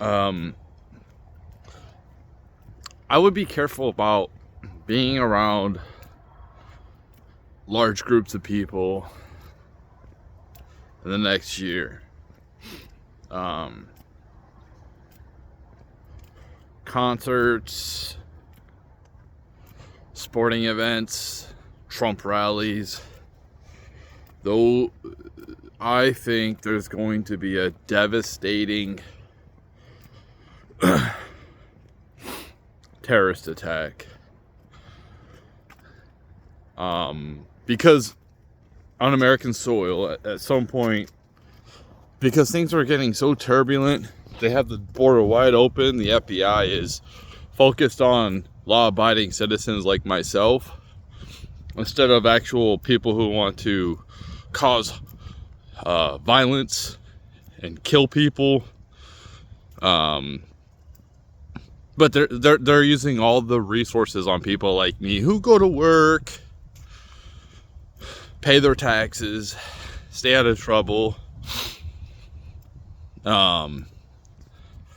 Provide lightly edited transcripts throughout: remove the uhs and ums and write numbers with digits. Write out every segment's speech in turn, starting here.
I would be careful about being around large groups of people in the next year. Concerts, sporting events, Trump rallies. Though I think there's going to be a devastating terrorist attack. Because on American soil, at some point, because things are getting so turbulent, they have the border wide open. The FBI is focused on law-abiding citizens like myself, instead of actual people who want to cause violence and kill people. But they're using all the resources on people like me who go to work, pay their taxes, stay out of trouble.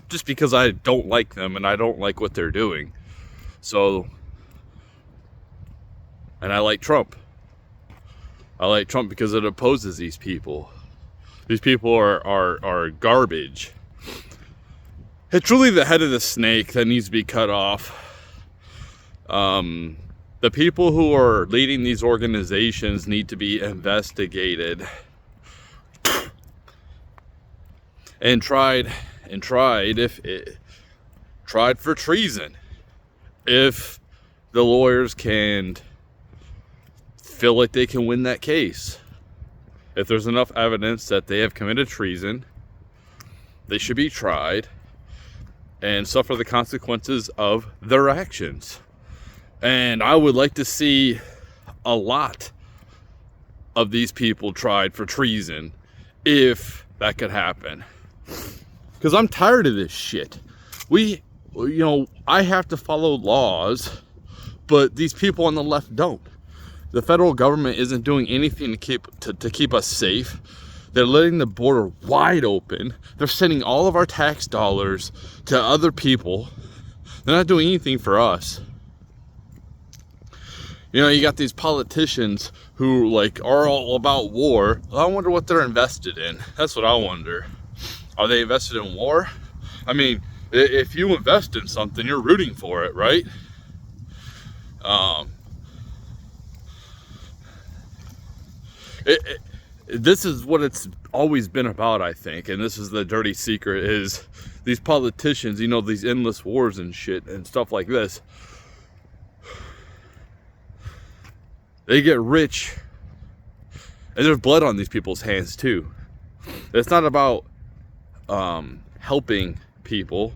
Just because I don't like them and I don't like what they're doing. So, and I like Trump. I like Trump because it opposes these people. These people are garbage. It's really the head of the snake that needs to be cut off. The people who are leading these organizations need to be investigated and tried for treason. If the lawyers can feel like they can win that case, if there's enough evidence that they have committed treason, they should be tried and suffer the consequences of their actions. And I would like to see a lot of these people tried for treason, if that could happen. Because I'm tired of this shit. I have to follow laws, but these people on the left don't. The federal government isn't doing anything to keep us safe. They're letting the border wide open. They're sending all of our tax dollars to other people. They're not doing anything for us. You got these politicians who are all about war. I wonder what they're invested in. That's what I wonder. Are they invested in war? I mean, if you invest in something, you're rooting for it, right? This is what it's always been about, I think, and this is the dirty secret, is these politicians, these endless wars and shit and stuff like this. They get rich, and there's blood on these people's hands too. It's not about helping people.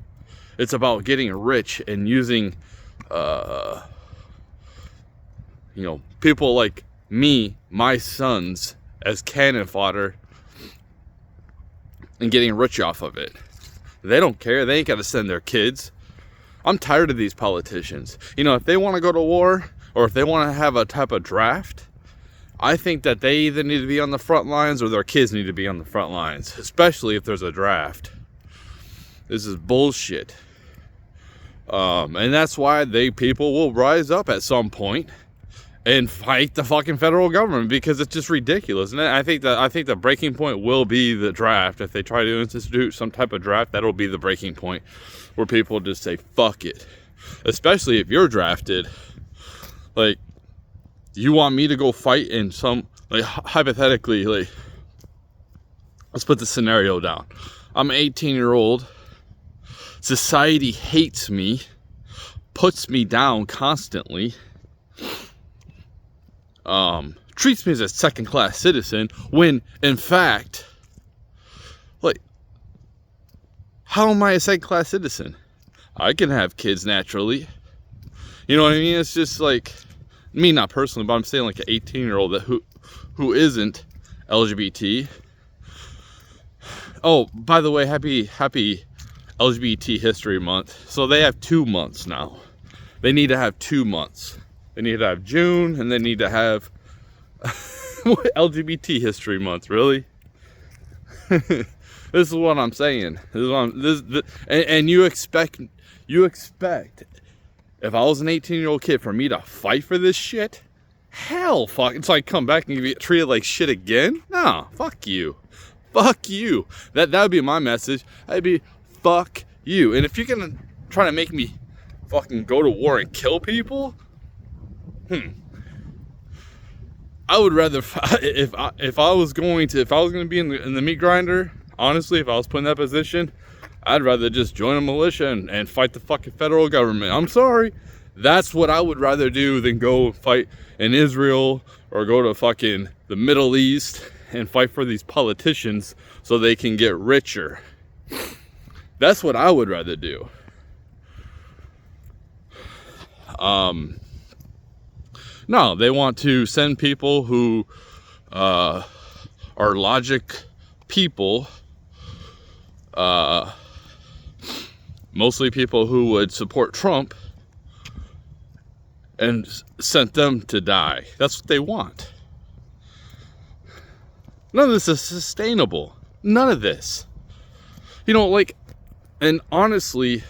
It's about getting rich and using people like me, my sons, as cannon fodder, and getting rich off of it. They don't care. They ain't got to send their kids. I'm tired of these politicians. If they want to go to war, or if they want to have a type of draft, I think that they either need to be on the front lines or their kids need to be on the front lines, especially if there's a draft. This is bullshit. And that's why people will rise up at some point and fight the fucking federal government, because it's just ridiculous. And I think the breaking point will be the draft. If they try to institute some type of draft, that'll be the breaking point where people just say, fuck it. Especially if you're drafted. You want me to go fight in some, hypothetically, let's put the scenario down. I'm an 18-year-old. Society hates me, puts me down constantly, treats me as a second-class citizen, when, in fact, how am I a second-class citizen? I can have kids naturally. You know what I mean? It's just me, not personally, but I'm saying an 18-year-old who isn't LGBT. Oh, by the way, happy LGBT History Month. So they have 2 months now. They need to have 2 months. They need to have June, and they need to have LGBT History Month. Really? This is what I'm saying. And you expect, if I was an 18-year-old kid, for me to fight for this shit? Hell, fuck. It's like come back and get treated like shit again? No, fuck you. Fuck you. That would be my message. That'd be fuck you. And if you're gonna try to make me fucking go to war and kill people, I would rather, if I was gonna be in the meat grinder, honestly, if I was put in that position, I'd rather just join a militia and fight the fucking federal government. I'm sorry. That's what I would rather do than go fight in Israel or go to fucking the Middle East and fight for these politicians so they can get richer. That's what I would rather do. No, they want to send people who are logic people, mostly people who would support Trump, and sent them to die. That's what they want. None of this is sustainable. None of this. You know, like, and honestly,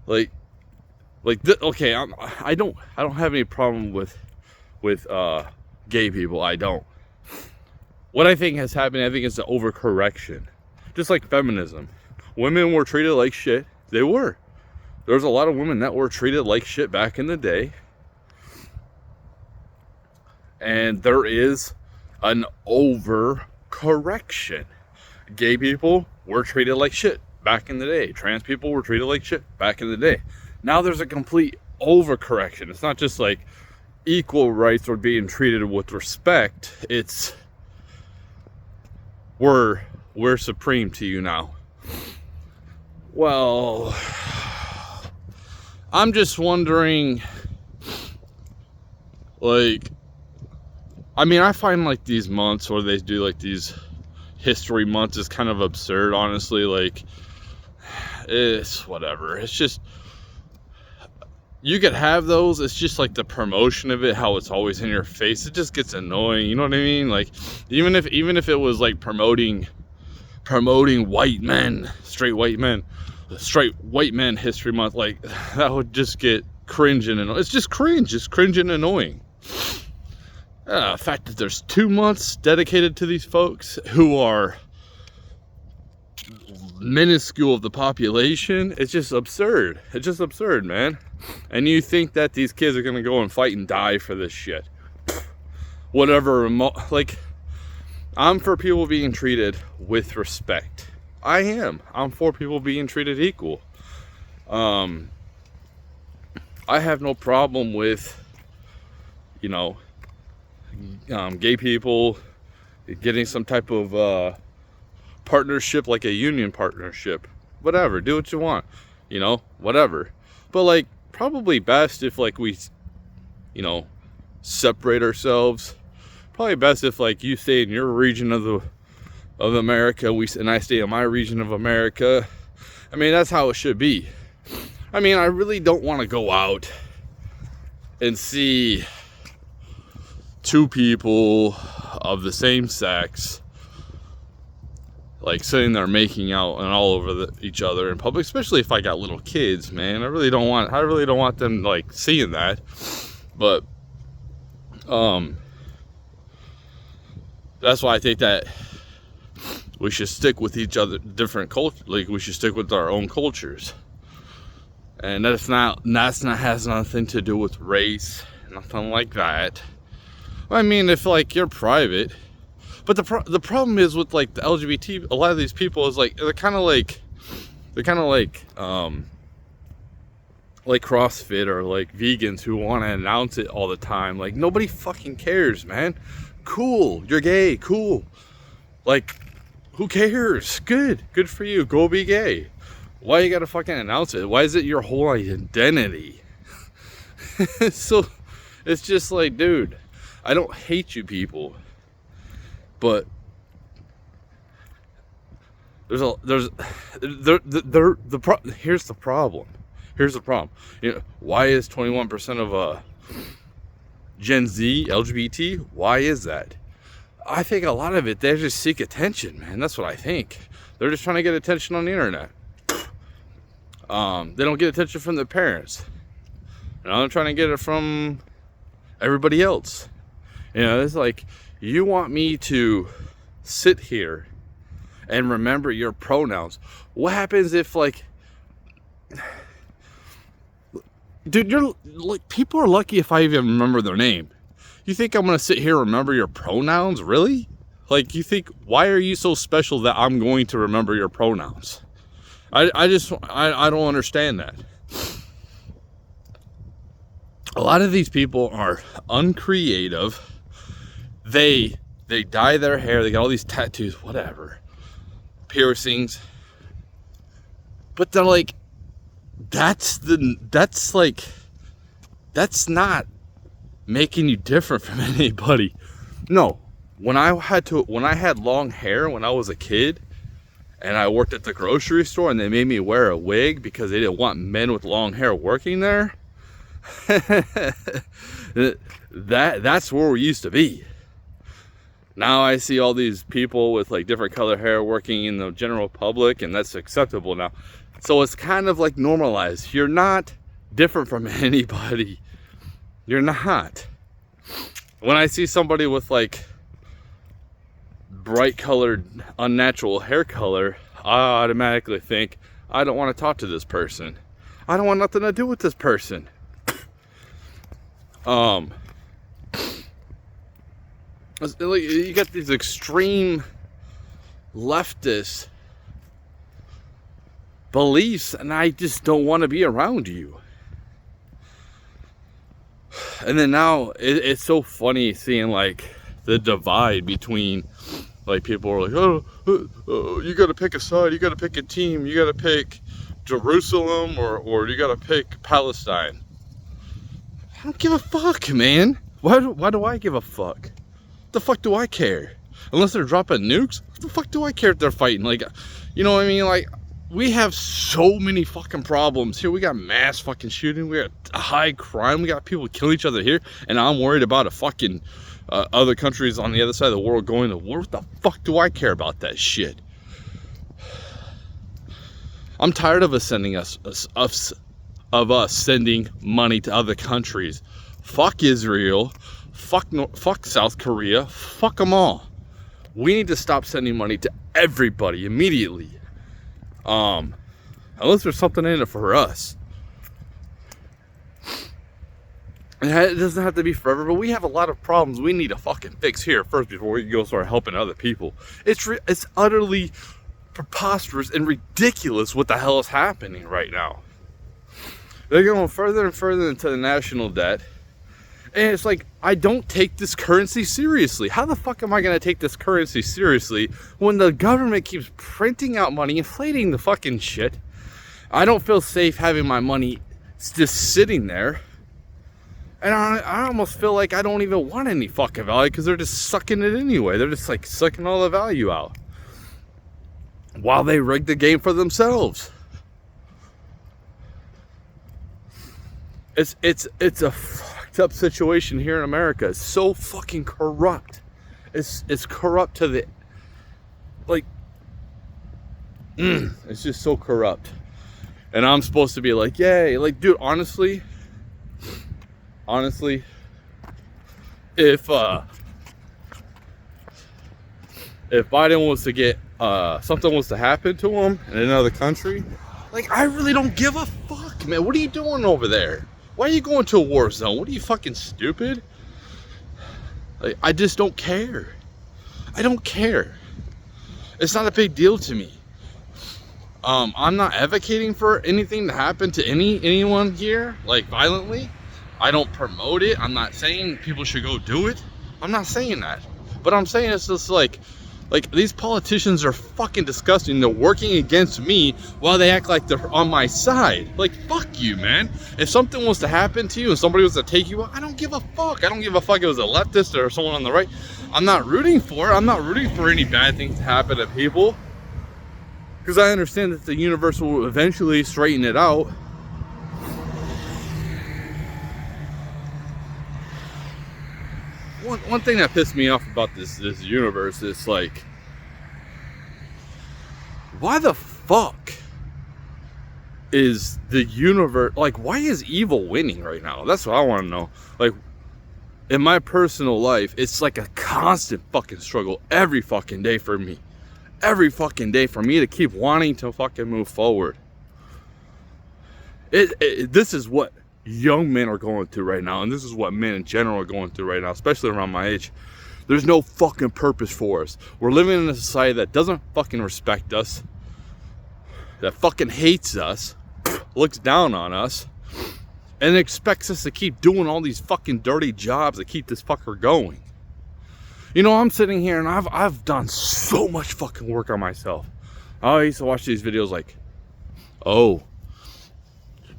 okay, I don't have any problem with gay people. I don't. What I think has happened, I think it's an overcorrection. Just like feminism. Women were treated like shit. They were. There's a lot of women that were treated like shit back in the day. And there is an overcorrection. Gay people were treated like shit back in the day. Trans people were treated like shit back in the day. Now there's a complete overcorrection. It's not just like equal rights or being treated with respect. It's we're supreme to you now. Well, I'm just wondering, like, I mean, I find like these months where they do like these history months is kind of absurd, honestly. Like, it's whatever. It's just, you could have those. It's just like the promotion of it, how it's always in your face. It just gets annoying. You know what I mean? Like, even if it was like promoting white men, straight white men history month, like, that would just get cringe and annoying. It's just cringe. It's cringe and annoying. The fact that there's 2 months dedicated to these folks who are minuscule of the population, it's just absurd. It's just absurd, man. And you think that these kids are gonna go and fight and die for this shit? Whatever. Like, I'm for people being treated with respect. I am. I'm for people being treated equal. I have no problem with, you know, gay people getting some type of partnership, like a union partnership. Whatever, do what you want, you know, whatever. But like, probably best if like we, you know, separate ourselves. Probably best if like you stay in your region of America, and I stay in my region of America. I mean, that's how it should be. I mean, I really don't want to go out and see two people of the same sex like sitting there making out and all over each other in public, especially if I got little kids, man. I really don't want them like seeing that. But that's why I think that we should stick with each other, different culture. Like, we should stick with our own cultures, and that's not has nothing to do with race, nothing like that. I mean, if like you're private, but the problem is with like the LGBT, a lot of these people is like they're kind of like CrossFit or like vegans who want to announce it all the time. Like, nobody fucking cares, man. Cool, you're gay, cool. Like, who cares? Good for you. Go be gay. Why you gotta fucking announce it? Why is it your whole identity? So it's just like, dude, I don't hate you people, but here's the problem. You know, why is 21% of Gen Z LGBT? Why is that? I think a lot of it, they just seek attention, man. That's what I think. They're just trying to get attention on the internet. They don't get attention from their parents. They're trying to get it from everybody else. It's like, you want me to sit here and remember your pronouns. What happens if, like, dude, people are lucky if I even remember their name. You think I'm gonna sit here and remember your pronouns? Really? Like, you think, why are you so special that I'm going to remember your pronouns? I don't understand that. A lot of these people are uncreative. They dye their hair, they got all these tattoos, whatever, piercings. But they're like, that's not making you different from anybody. No, when I had long hair when I was a kid, and I worked at the grocery store, and they made me wear a wig because they didn't want men with long hair working there. That's where we used to be. Now I see all these people with like different color hair working in the general public, and that's acceptable now. So it's kind of like normalized. You're not different from anybody. You're not. When I see somebody with like bright colored, unnatural hair color, I automatically think, I don't want to talk to this person. I don't want nothing to do with this person. You got these extreme leftist beliefs, and I just don't want to be around you. And then now it's so funny seeing like the divide between, like, people are like, oh, you got to pick a side, you got to pick a team, you got to pick Jerusalem or you got to pick Palestine. I don't give a fuck, man. Why do I give a fuck? The fuck do I care? Unless they're dropping nukes, what the fuck do I care if they're fighting? Like, you know what I mean? Like, we have so many fucking problems here. We got mass fucking shooting, we got high crime, we got people killing each other here, and I'm worried about a fucking other countries on the other side of the world going to war. What the fuck do I care about that shit? I'm tired of us sending sending money to other countries. Fuck Israel. Fuck South Korea. Fuck them all. We need to stop sending money to everybody immediately. Unless there's something in it for us. It doesn't have to be forever, but we have a lot of problems we need to fucking fix here first before we go start helping other people. It's utterly preposterous and ridiculous what the hell is happening right now. They're going further and further into the national debt. And it's like, I don't take this currency seriously. How the fuck am I going to take this currency seriously when the government keeps printing out money, inflating the fucking shit? I don't feel safe having my money just sitting there. And I almost feel like I don't even want any fucking value because they're just sucking it anyway. They're just like sucking all the value out while they rig the game for themselves. It's a fucked up situation here in America. It's so fucking corrupt. It's corrupt to the, like, it's just so corrupt. And I'm supposed to be like, yay, like, dude, honestly, if Biden was to get something was to happen to him in another country, like, I really don't give a fuck, man. What are you doing over there? Why are you going to a war zone? What are you, fucking stupid? Like, I just don't care. I don't care. It's not a big deal to me. I'm not advocating for anything to happen to anyone here, like, violently. I don't promote it. I'm not saying people should go do it. I'm not saying that. But I'm saying it's just like these politicians are fucking disgusting. They're working against me while they act like they're on my side. Like, fuck you, man. If something was to happen to you and somebody was to take you out, I don't give a fuck. I don't give a fuck if it was a leftist or someone on the right. I'm not rooting for it. I'm not rooting for any bad things to happen to people. Because I understand that the universe will eventually straighten it out. one thing that pissed me off about this universe is like, why the fuck is the universe, like, why is evil winning right now? That's what I want to know. Like, in my personal life, it's like a constant fucking struggle every fucking day for me. Every fucking day for me to keep wanting to fucking move forward. This is what young men are going through right now, and this is what men in general are going through right now, especially around my age. There's no fucking purpose for us. We're living in a society that doesn't fucking respect us, that fucking hates us, looks down on us, and expects us to keep doing all these fucking dirty jobs that keep this fucker going. You know, I'm sitting here and I've done so much fucking work on myself. I used to watch these videos like, oh,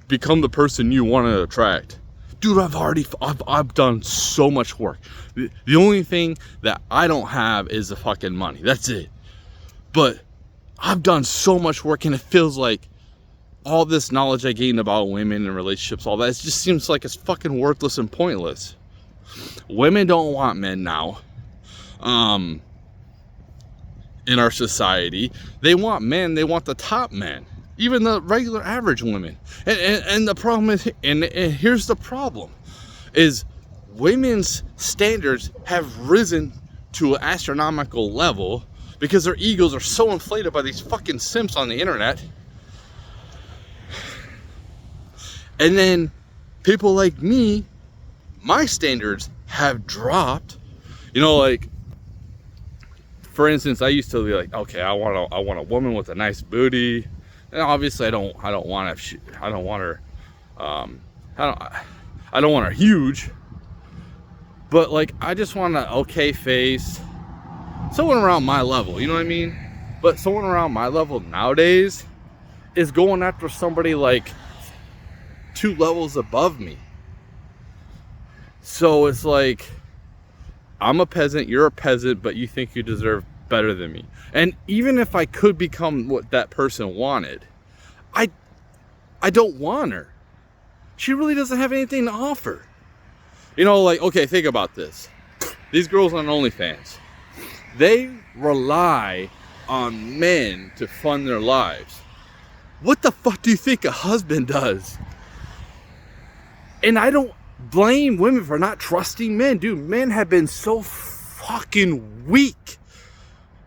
become the person you want to attract. Dude, I've done so much work. The only thing that I don't have is the fucking money. That's it. But I've done so much work, and it feels like all this knowledge I gained about women and relationships, all that, it just seems like it's fucking worthless and pointless. Women don't want men now. In our society, they want men. They want the top men, even the regular average women. And the problem is, and here's the problem, is women's standards have risen to an astronomical level because their egos are so inflated by these fucking simps on the internet. And then people like me, my standards have dropped. You know, like, for instance, I used to be like, okay, I want a woman with a nice booty. And obviously I don't want her huge. But like, I just want an okay face. Someone around my level, you know what I mean? But someone around my level nowadays is going after somebody like 2 levels above me. So it's like, I'm a peasant, you're a peasant, but you think you deserve better than me. And even if I could become what that person wanted, I don't want her. She really doesn't have anything to offer. You know, like, okay, think about this. These girls on OnlyFans, they rely on men to fund their lives. What the fuck do you think a husband does? And I don't blame women for not trusting men. Dude, men have been so fucking weak.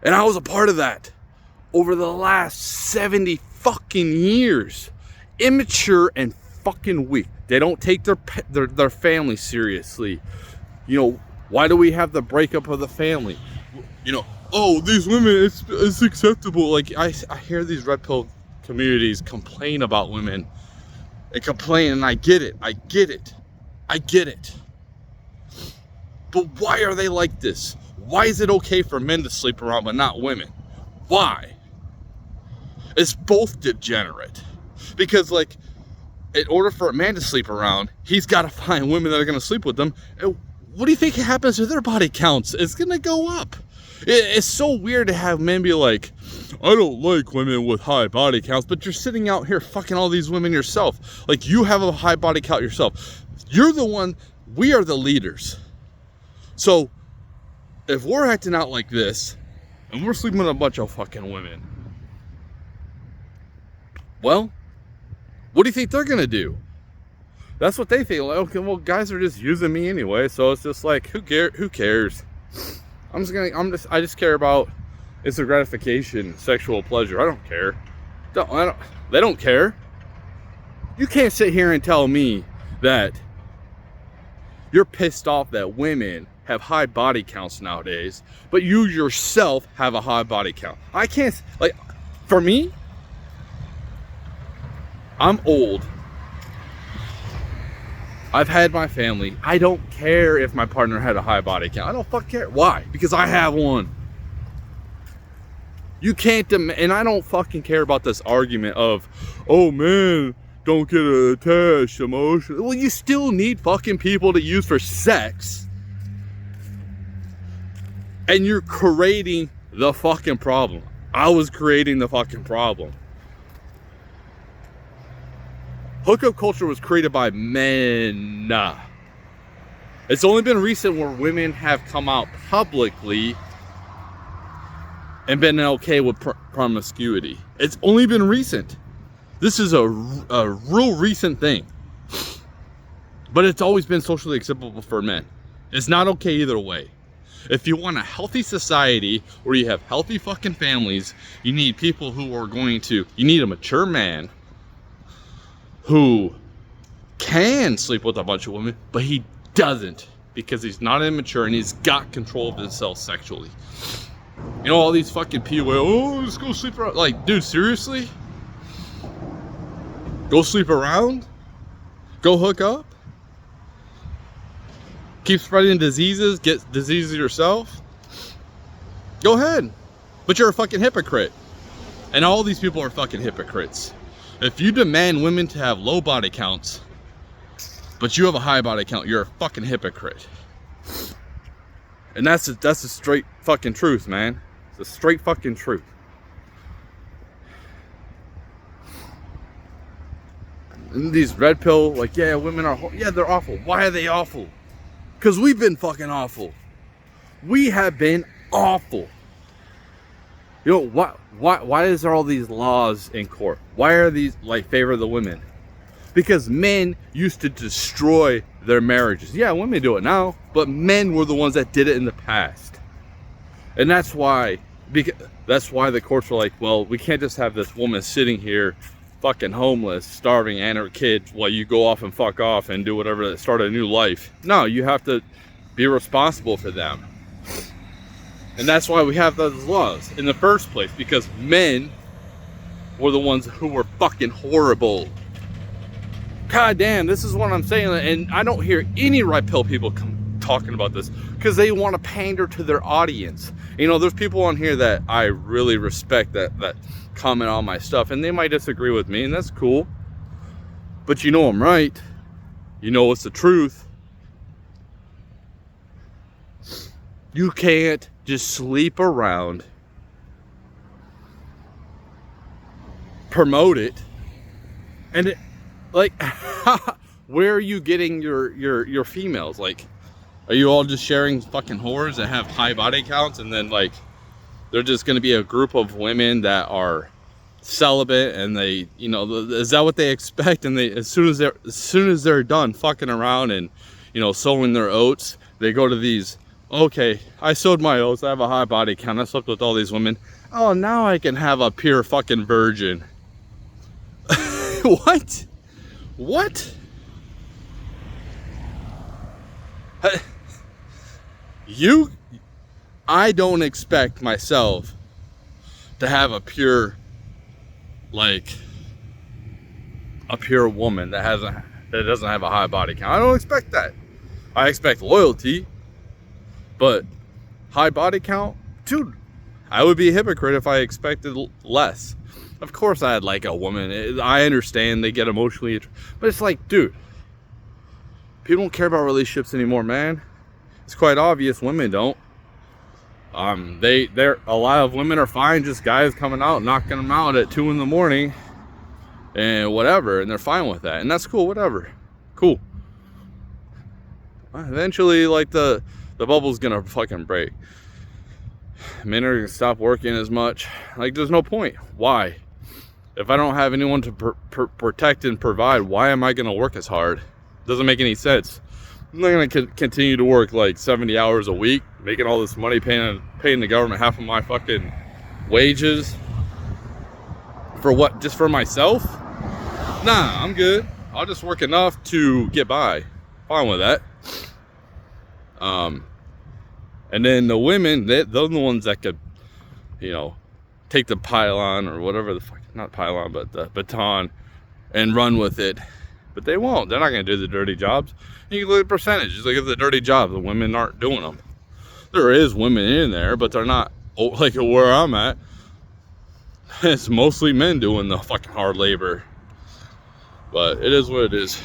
And I was a part of that over the last 70 fucking years. Immature and fucking weak. They don't take their family seriously. You know, why do we have the breakup of the family? You know, oh, these women, it's acceptable. Like, I hear these red pill communities complain about women and complain, and I get it. But why are they like this? Why is it okay for men to sleep around but not women? Why? It's both degenerate. Because, like, in order for a man to sleep around, he's got to find women that are going to sleep with them. And what do you think happens to their body counts? It's going to go up. It's so weird to have men be like, I don't like women with high body counts, but you're sitting out here fucking all these women yourself. Like, you have a high body count yourself. You're the one, we are the leaders. So, if we're acting out like this, and we're sleeping with a bunch of fucking women, well, what do you think they're gonna do? That's what they think. Like, okay, well, guys are just using me anyway, so it's just like, who cares? I just care about instant gratification, sexual pleasure. I don't care. They don't care. You can't sit here and tell me that you're pissed off that women have high body counts nowadays, but you yourself have a high body count. I can't, like, for me, I'm old. I've had my family. I don't care if my partner had a high body count. I don't fucking care. Why? Because I have one. You can't and I don't fucking care about this argument of, oh man, don't get attached emotionally. Well, you still need fucking people to use for sex. And you're creating the fucking problem. I was creating the fucking problem. Hookup culture was created by men. It's only been recent where women have come out publicly and been okay with promiscuity. It's only been recent. This is a real recent thing. But it's always been socially acceptable for men. It's not okay either way. If you want a healthy society where you have healthy fucking families, you need people who are going to, you need a mature man who can sleep with a bunch of women, but he doesn't because he's not immature and he's got control of himself sexually. You know, all these fucking people, oh, let's go sleep around. Like, dude, seriously? Go sleep around? Go hook up? Keep spreading diseases, get diseases yourself? Go ahead. But you're a fucking hypocrite. And all these people are fucking hypocrites. If you demand women to have low body counts, but you have a high body count, you're a fucking hypocrite. And that's the straight fucking truth, man. It's the straight fucking truth. And these red pill, like, yeah, women are, yeah, they're awful. Why are they awful? Because we've been fucking awful. We have been awful. You know, why is there all these laws in court? Why are these, like, favor the women? Because men used to destroy their marriages. Yeah, women do it now, but men were the ones that did it in the past. And that's why the courts were like, well, we can't just have this woman sitting here fucking homeless, starving, and her kids while you go off and fuck off and do whatever, start a new life. No, you have to be responsible for them. And that's why we have those laws in the first place, because men were the ones who were fucking horrible. God damn, this is what I'm saying. And I don't hear any red pill people talking about this because they want to pander to their audience. You know, there's people on here that I really respect that comment on my stuff, and they might disagree with me, and that's cool. But you know I'm right. You know it's the truth. You can't just sleep around, promote it, and it, like, where are you getting your females? Like, are you all just sharing fucking whores that have high body counts, and then, like, they're just going to be a group of women that are celibate, and they, you know, is that what they expect? And they, as soon as they're done fucking around and, you know, sowing their oats, they go to these, okay, I sowed my oats, I have a high body count, I slept with all these women, oh, now I can have a pure fucking virgin. What? I don't expect myself to have a pure, like, a pure woman that doesn't have a high body count. I don't expect that. I expect loyalty, but high body count, dude, I would be a hypocrite if I expected less. Of course I'd like a woman. I understand they get emotionally, but it's like, dude, people don't care about relationships anymore, man. It's quite obvious women don't. A lot of women are fine just guys coming out, knocking them out at 2 a.m. and whatever, and they're fine with that, and that's cool, whatever, cool. Eventually, like, the bubble's gonna fucking break. Men are gonna stop working as much. Like, there's no point. Why? If I don't have anyone to protect and provide, why am I gonna work as hard? Doesn't make any sense. I'm not gonna continue to work like 70 hours a week, making all this money, paying the government half of my fucking wages. For what? Just for myself? Nah, I'm good. I'll just work enough to get by. Fine with that. And then the women, they're the ones that could, you know, take the pylon or whatever the fuck, not pylon, but the baton, and run with it. But they won't. They're not going to do the dirty jobs. You can look at percentages. Look at the dirty jobs. The women aren't doing them. There is women in there, but they're not, like, where I'm at. It's mostly men doing the fucking hard labor. But it is what it is.